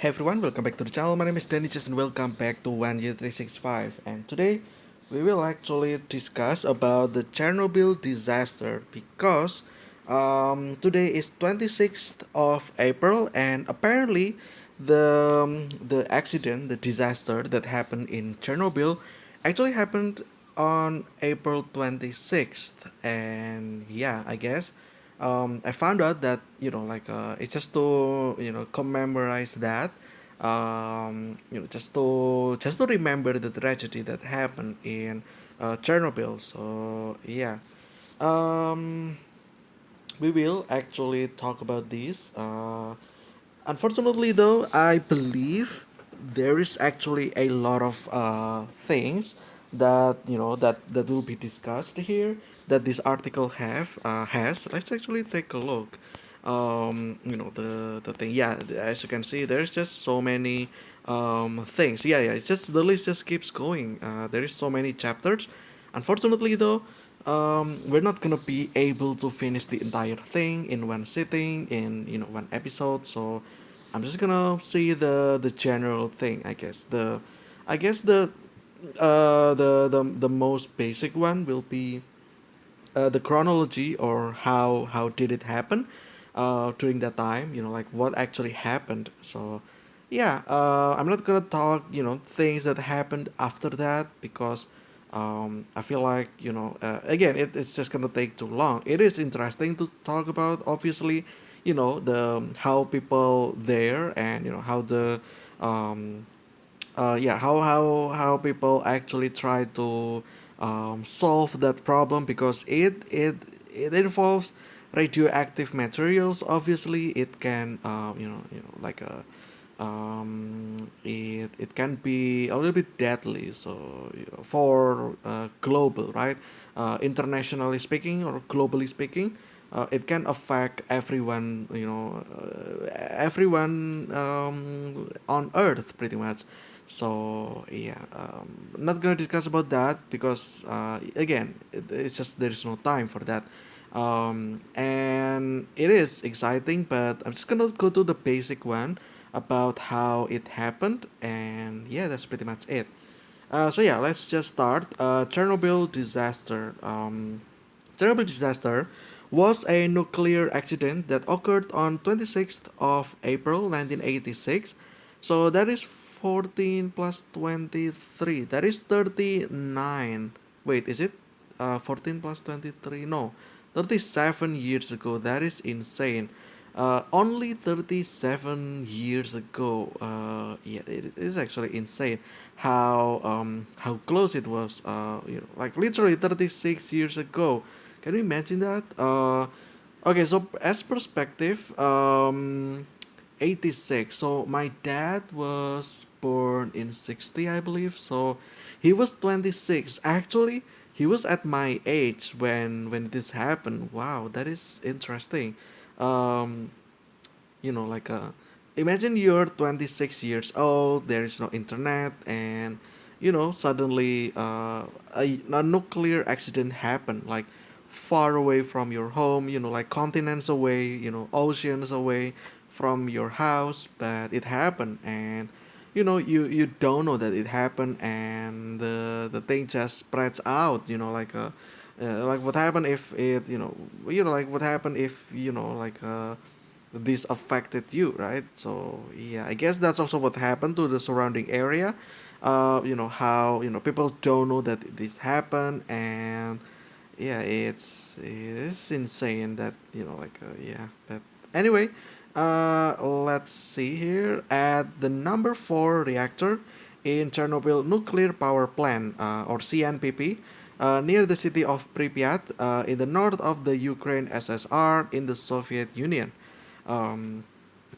Hey everyone, welcome back to the channel. My name is Dennis and welcome back to 1 Year 365. And today we will actually discuss about the Chernobyl disaster because today is 26th of April and apparently the accident, the disaster that happened in Chernobyl actually happened on April 26th. And yeah, I guess I found out that it's just to commemorate that just to remember the tragedy that happened in Chernobyl. So yeah, um, we will actually talk about this. Unfortunately, though, I believe there is actually a lot of things that that will be discussed here that this article have has. Let's actually take a look. The thing. Yeah, as you can see, there's just so many things. Yeah. It's just the list just keeps going. There is so many chapters. Unfortunately, though, we're not gonna be able to finish the entire thing in one sitting in one episode. So I'm just gonna see the general thing. I guess the most basic one will be the chronology or how did it happen during that time, like what actually happened. So yeah, I'm not gonna talk things that happened after that because I feel like again it's just gonna take too long. It is interesting to talk about, obviously, the how people there and how the um, yeah, how people actually try to solve that problem because it involves radioactive materials. Obviously, it can like a it can be a little bit deadly. So for global, right, internationally speaking or globally speaking, it can affect everyone, everyone on Earth pretty much. So yeah, not gonna discuss about that because again, it's just there's no time for that. And it is exciting, but I'm just gonna go to the basic one about how it happened, and yeah, that's pretty much it. So yeah, let's just start. Chernobyl disaster. Chernobyl disaster was a nuclear accident that occurred on 26th of April 1986. So that is 14 plus 23. That is 39. Wait, is it 14 plus 23? No, 37 years ago. That is insane. Only 37 years ago. Yeah, it is actually insane how close it was. Like literally 36 years ago. Can you imagine that? Okay, so as perspective, 86. So my dad was born in 60, I believe. So he was 26. Actually, he was at my age when this happened. Wow, that is interesting. Um, like imagine you're 26 years old, there is no internet, and suddenly a nuclear accident happened, like far away from your home, like continents away, oceans away from your house, but it happened. And you don't know that it happened, and the thing just spreads out, like what happened if it like what happened if this affected you, right? So yeah, I guess that's also what happened to the surrounding area. How people don't know that this happened, and yeah, it's insane that yeah. But anyway, let's see here at the number four reactor in Chernobyl nuclear power plant, or CNPP. Near the city of Pripyat, in the north of the Ukraine SSR in the Soviet Union. Um,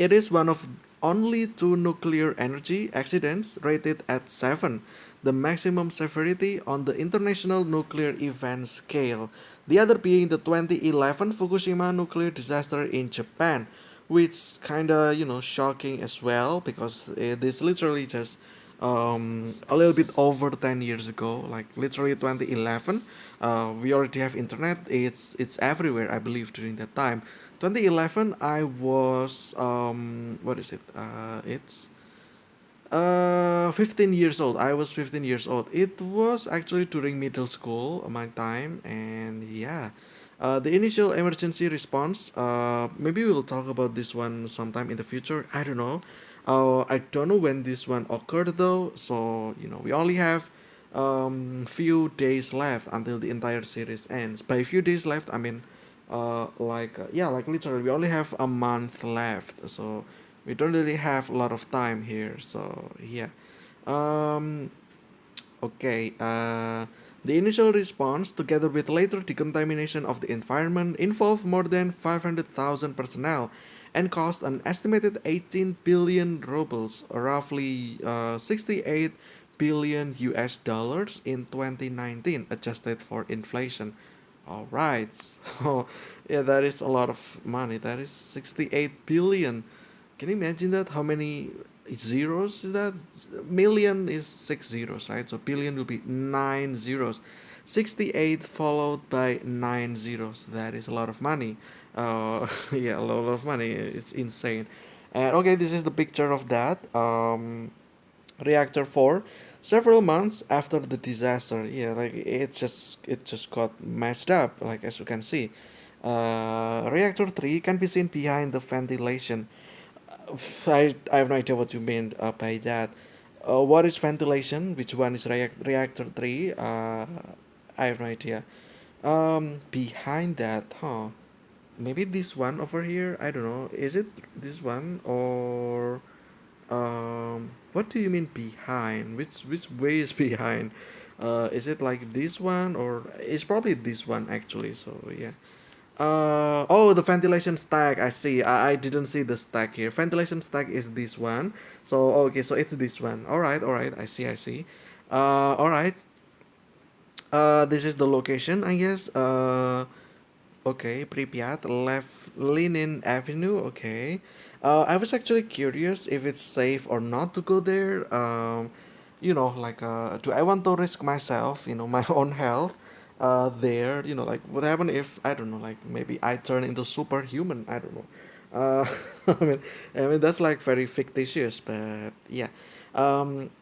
it is one of only two nuclear energy accidents rated at 7, the maximum severity on the International Nuclear Event Scale. The other being the 2011 Fukushima nuclear disaster in Japan, which kinda shocking as well because it is literally just a little bit over 10 years ago, like literally 2011. We already have internet. It's everywhere, I believe, during that time. 2011, I was what is it? It's 15 years old. I was 15 years old. It was actually during middle school, my time, and yeah. The initial emergency response, maybe we'll talk about this one sometime in the future. I don't know. I don't know when this one occurred though, so we only have few days left until the entire series ends. By few days left, I mean yeah, like literally we only have a month left, so we don't really have a lot of time here. So yeah. um okay. The initial response, together with later decontamination of the environment, involved more than 500,000 personnel and cost an estimated 18 billion rubles, roughly 68 billion US dollars in 2019, adjusted for inflation. All right. So, yeah, that is a lot of money. That is 68 billion. Can you imagine that? How many zeros is that? Million is six zeros, right? So billion will be nine zeros. 68 followed by nine zeros. That is a lot of money. Yeah, a lot of money. It's insane. And okay, this is the picture of that. Reactor 4 several months after the disaster. Yeah, like it just got messed up, like as you can see. Reactor 3 can be seen behind the ventilation. I have no idea what you mean by that. What is ventilation? Which one is reactor 3? I have no idea. Behind that, huh? Maybe this one over here. I don't know. Is it this one or what do you mean behind? Which way is behind? Is it like this one or it's probably this one actually? So yeah. Oh, the ventilation stack. I see. I didn't see the stack here. Ventilation stack is this one. So okay, so it's this one. All right, all right. I see. I see. All right. This is the location, I guess. Okay, Pripyat, left Lenin Avenue. Okay. I was actually curious if it's safe or not to go there. Like, do I want to risk myself, my own health, there? Like, what happen if, I don't know, like maybe I turn into superhuman? I don't know. Uh, I mean, that's like very fictitious, but yeah.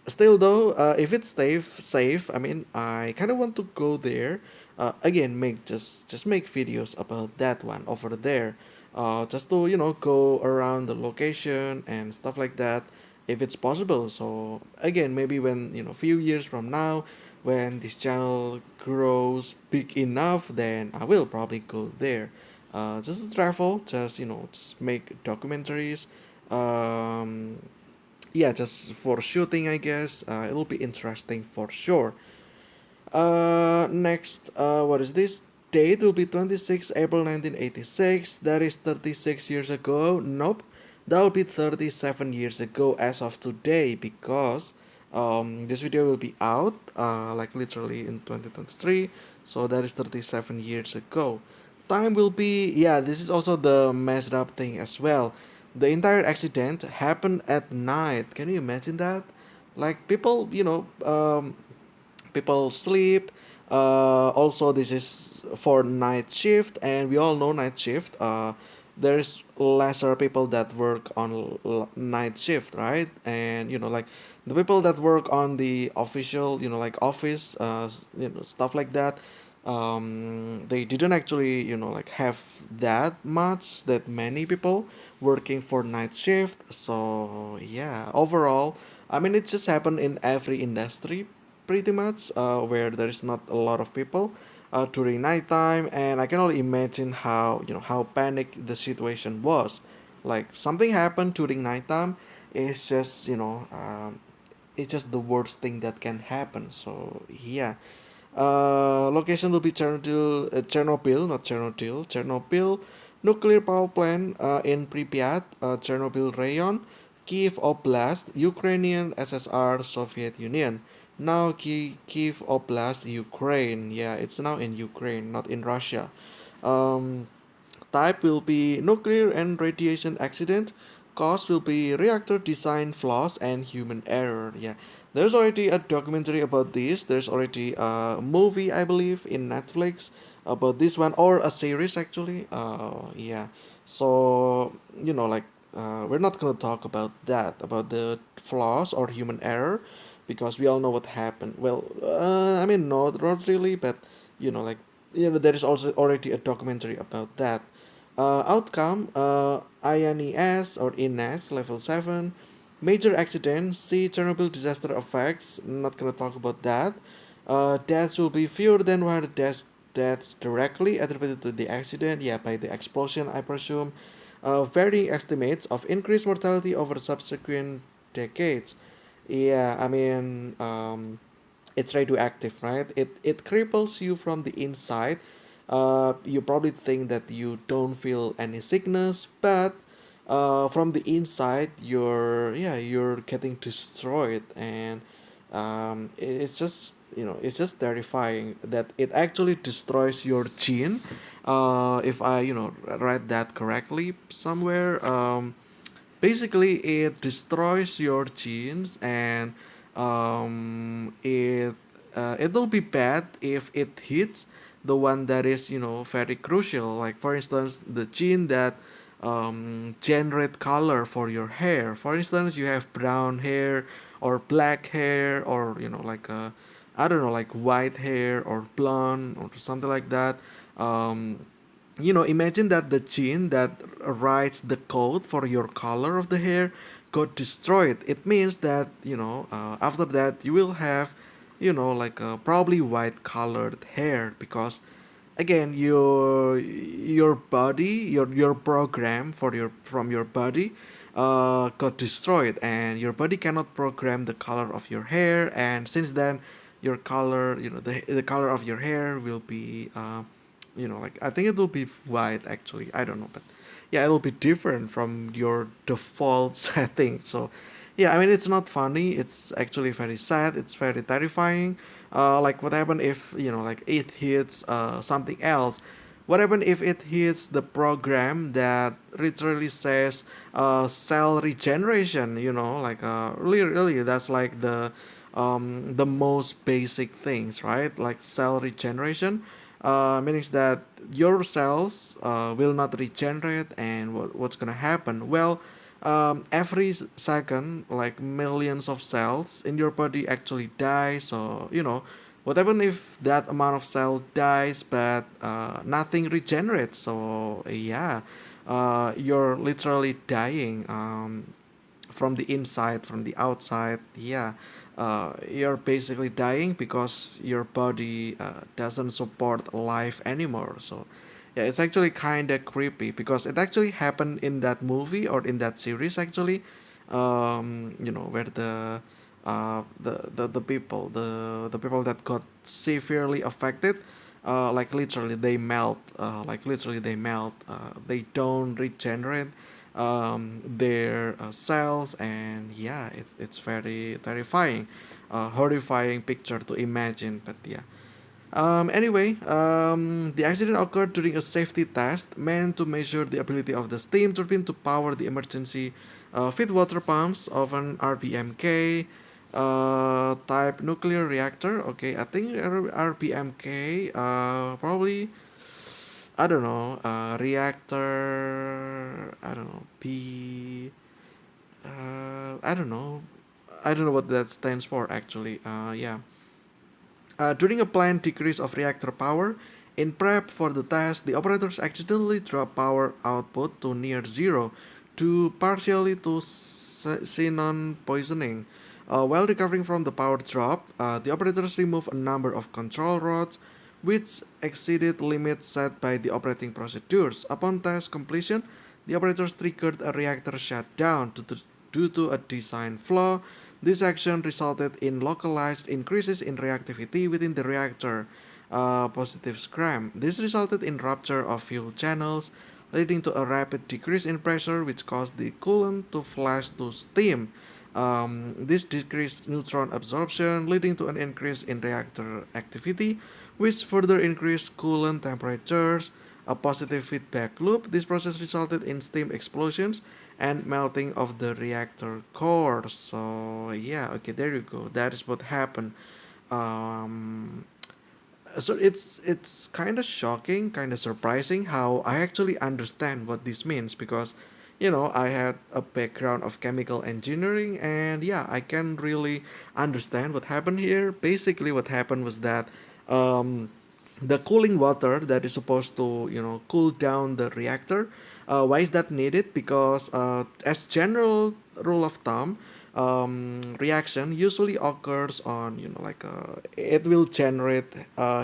Still though, if it's safe. I mean, I kind of want to go there. Again, just make videos about that one over there. Just to go around the location and stuff like that, if it's possible. So again, maybe when few years from now, when this channel grows big enough, then I will probably go there. Just travel, just make documentaries. Um, yeah, just for shooting, I guess. It'll be interesting for sure. Next, what is this? Date will be 26 April 1986. That is 36 years ago. Nope. That will be 37 years ago as of today because this video will be out like literally in 2023. So that is 37 years ago. Time will be, yeah, this is also the messed up thing as well. The entire accident happened at night. Can you imagine that? Like people sleep. Also, this is for night shift, and we all know night shift. There's lesser people that work on night shift, right? And like the people that work on the official, like office, stuff like that. They didn't actually, like have that many people working for night shift. So yeah, overall, I mean, it just happened in every industry pretty much, where there is not a lot of people during nighttime, and I can only imagine how panic the situation was. Like something happened during nighttime, it's just it's just the worst thing that can happen. So yeah. Location will be Chernobyl, not Chernobyl. Chernobyl nuclear power plant in Pripyat, Chernobyl Rayon, Kiev Oblast, Ukrainian SSR, Soviet Union. Now Kiev Oblast, Ukraine. Yeah, it's now in Ukraine, not in Russia. Um, Type will be nuclear and radiation accident. Cause will be reactor design flaws and human error. Yeah, there's already a documentary about this. There's already a movie, I believe, in Netflix about this one, or a series actually. Yeah. So, like, we're not going to talk about that, about the flaws or human error, because we all know what happened. Well, I mean, not really, but, like, there is also already a documentary about that. Outcome, INES or INES level 7, major accident, see Chernobyl disaster effects, not going to talk about that. Deaths will be fewer than 100 deaths directly attributed to the accident, yeah, by the explosion, I presume. Varying estimates of increased mortality over subsequent decades. Yeah, I mean, it's radioactive, right? It cripples you from the inside. You probably think that you don't feel any sickness, but from the inside, you're getting destroyed, and it's just it's just terrifying that it actually destroys your gene. If I read that correctly somewhere. Basically it destroys your genes, and it'll be bad if it hits the one that is very crucial, like for instance the gene that generate color for your hair. For instance, you have brown hair or black hair, or like I don't know, like white hair or blonde or something like that. Imagine that the gene that writes the code for your color of the hair got destroyed. It means that after that you will have like probably white colored hair, because again your body, your program for your from your body got destroyed, and your body cannot program the color of your hair. And since then your color, the color of your hair will be like I think it will be white, actually, I don't know, but yeah, it'll be different from your default setting. So yeah, I mean, it's not funny, it's actually very sad, it's very terrifying. Like what happened if like it hits something else. What happened if it hits the program that literally says cell regeneration, like really that's like the most basic things, right? Like cell regeneration, meaning that your cells will not regenerate. And what's gonna happen? Well, every second, like millions of cells in your body actually die. So what happens if that amount of cell dies, but nothing regenerates? So yeah, you're literally dying. From the inside, from the outside, yeah. You're basically dying because your body doesn't support life anymore. So yeah, it's actually kind of creepy because it actually happened in that movie or in that series, actually. Where the people that got severely affected, like literally they melt, they don't regenerate their cells. And yeah, it's very terrifying, horrifying picture to imagine, but yeah. Anyway, the accident occurred during a safety test meant to measure the ability of the steam turbine to power the emergency feed water pumps of an RBMK type nuclear reactor. Okay, I think RBMK, probably, I don't know, reactor, I don't know, I don't know. I don't know what that stands for, actually. Yeah. During a planned decrease of reactor power, in prep for the test, the operators accidentally dropped power output to near zero, due partially to xenon poisoning. While recovering from the power drop, the operators removed a number of control rods, which exceeded limits set by the operating procedures. Upon test completion, the operators triggered a reactor shutdown due to a design flaw. This action resulted in localized increases in reactivity within the reactor, positive scram. This resulted in rupture of fuel channels, leading to a rapid decrease in pressure, which caused the coolant to flash to steam. This decreased neutron absorption, leading to an increase in reactor activity, which further increased coolant temperatures. A positive feedback loop. This process resulted in steam explosions and melting of the reactor core. So yeah, okay, there you go. That is what happened. Um, So it's kind of shocking, kind of surprising how I actually understand what this means, because I had a background of chemical engineering, and yeah, I can really understand what happened here. Basically what happened was that um, the cooling water that is supposed to cool down the reactor, why is that needed? Because as general rule of thumb, reaction usually occurs on it will generate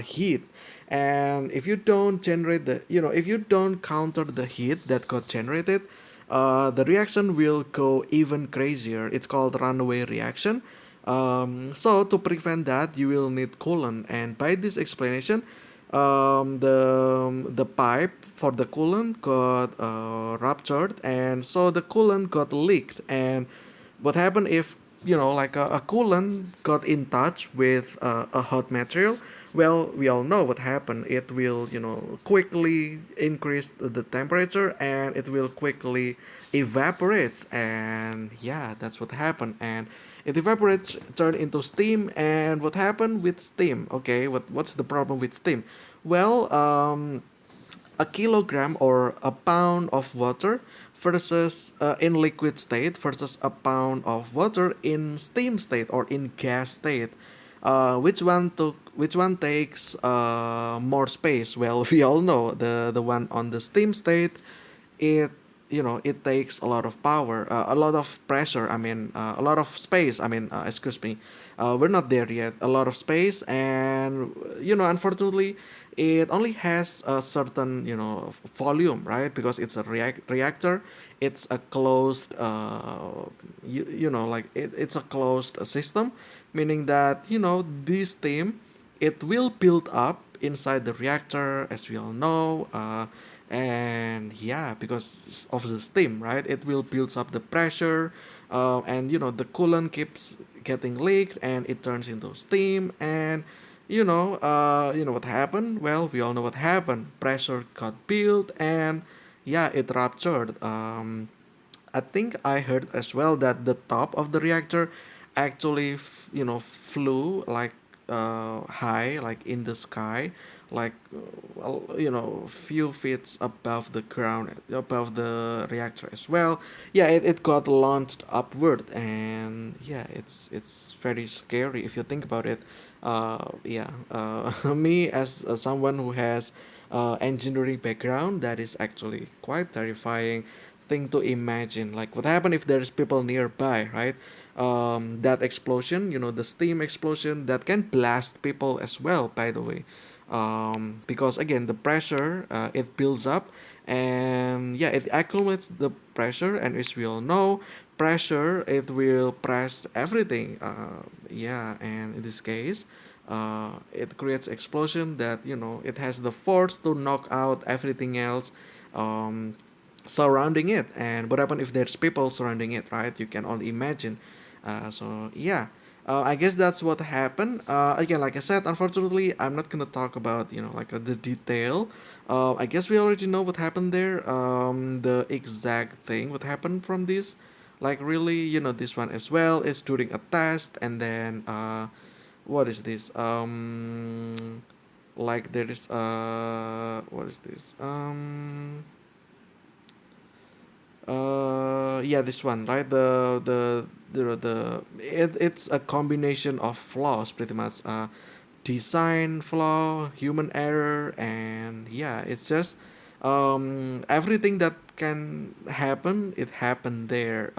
heat, and if you don't generate the if you don't counter the heat that got generated, the reaction will go even crazier. It's called runaway reaction. So to prevent that, you will need coolant, and by this explanation, the pipe for the coolant got ruptured, and so the coolant got leaked. And what happened if a coolant got in touch with a hot material? Well, we all know what happened. It will quickly increase the temperature, and it will quickly evaporates. And yeah, that's what happened. And it evaporates, turn into steam. And what happened with steam? Okay, what's the problem with steam? Well, a kilogram or a pound of water versus in liquid state versus a pound of water in steam state or in gas state. Which one takes more space? Well, we all know the one on the steam state. It it takes a lot of power, a lot of pressure. I mean, a lot of space. I mean, excuse me, we're not there yet. A lot of space, and unfortunately, it only has a certain volume, right? Because it's a reactor. It's a closed, it's a closed system, meaning that this steam, it will build up inside the reactor, as we all know. And yeah, because of the steam, right, it will builds up the pressure, and the coolant keeps getting leaked, and it turns into steam. And what happened? Well, we all know what happened. Pressure got built, and yeah, it ruptured. I think I heard as well that the top of the reactor actually, flew like high, like in the sky, like few feet above the ground, above the reactor as well. Yeah, it got launched upward, and yeah, it's very scary if you think about it. Yeah, me as someone who has engineering background, that is actually quite terrifying thing to imagine. Like, what happened if there's people nearby, right? That explosion, the steam explosion, that can blast people as well, by the way. Because again, the pressure, it builds up, and yeah, it accumulates the pressure, and as we all know, pressure, it will press everything. Yeah, and in this case, it creates explosion that it has the force to knock out everything else um, surrounding it. And what happens if there's people surrounding it, right? You can only imagine. So yeah, I guess that's what happened. Again, like I said, unfortunately, I'm not gonna talk about the detail. I guess we already know what happened there. The exact thing what happened from this, like really, this one as well is during a test, and then what is this? Like there is what is this? Yeah, this one, right? It's a combination of flaws, pretty much. Design flaw, human error, and yeah, it's just everything that can happen, it happened there.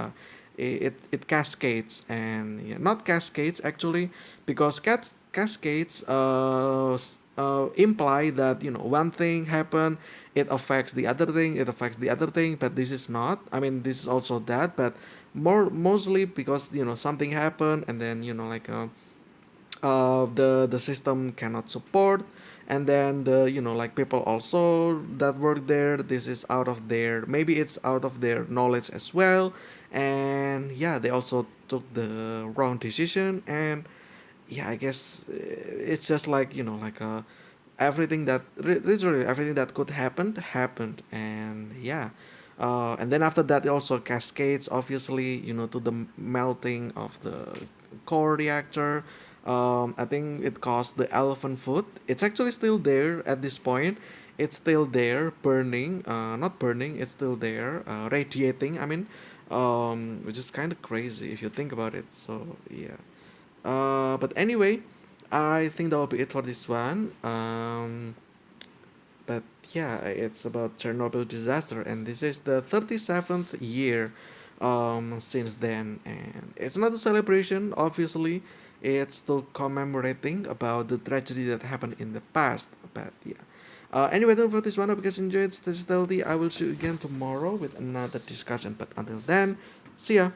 It cascades, and yeah, not cascades actually, because cascades imply that one thing happened, it affects the other thing, it affects the other thing. But this is not, I mean, this is also that, but mostly because something happened, and then the system cannot support. And then the like people also that work there, this is out of their, maybe it's out of their knowledge as well. And yeah, they also took the wrong decision. And yeah, I guess it's just like everything that literally everything that could happen happened. And yeah, and then after that it also cascades, obviously, to the melting of the core reactor. I think it caused the elephant foot. It's actually still there at this point. It's still there, burning. Not burning. It's still there, radiating. I mean, which is kind of crazy if you think about it. So yeah. But anyway, I think that will be it for this one. But yeah, it's about Chernobyl disaster, and this is the 37th year since then, and it's not a celebration. Obviously, it's still commemorating about the tragedy that happened in the past. But yeah. Anyway, don't forget this one. I hope you guys enjoyed. Stay healthy. I will see you again tomorrow with another discussion. But until then, see ya.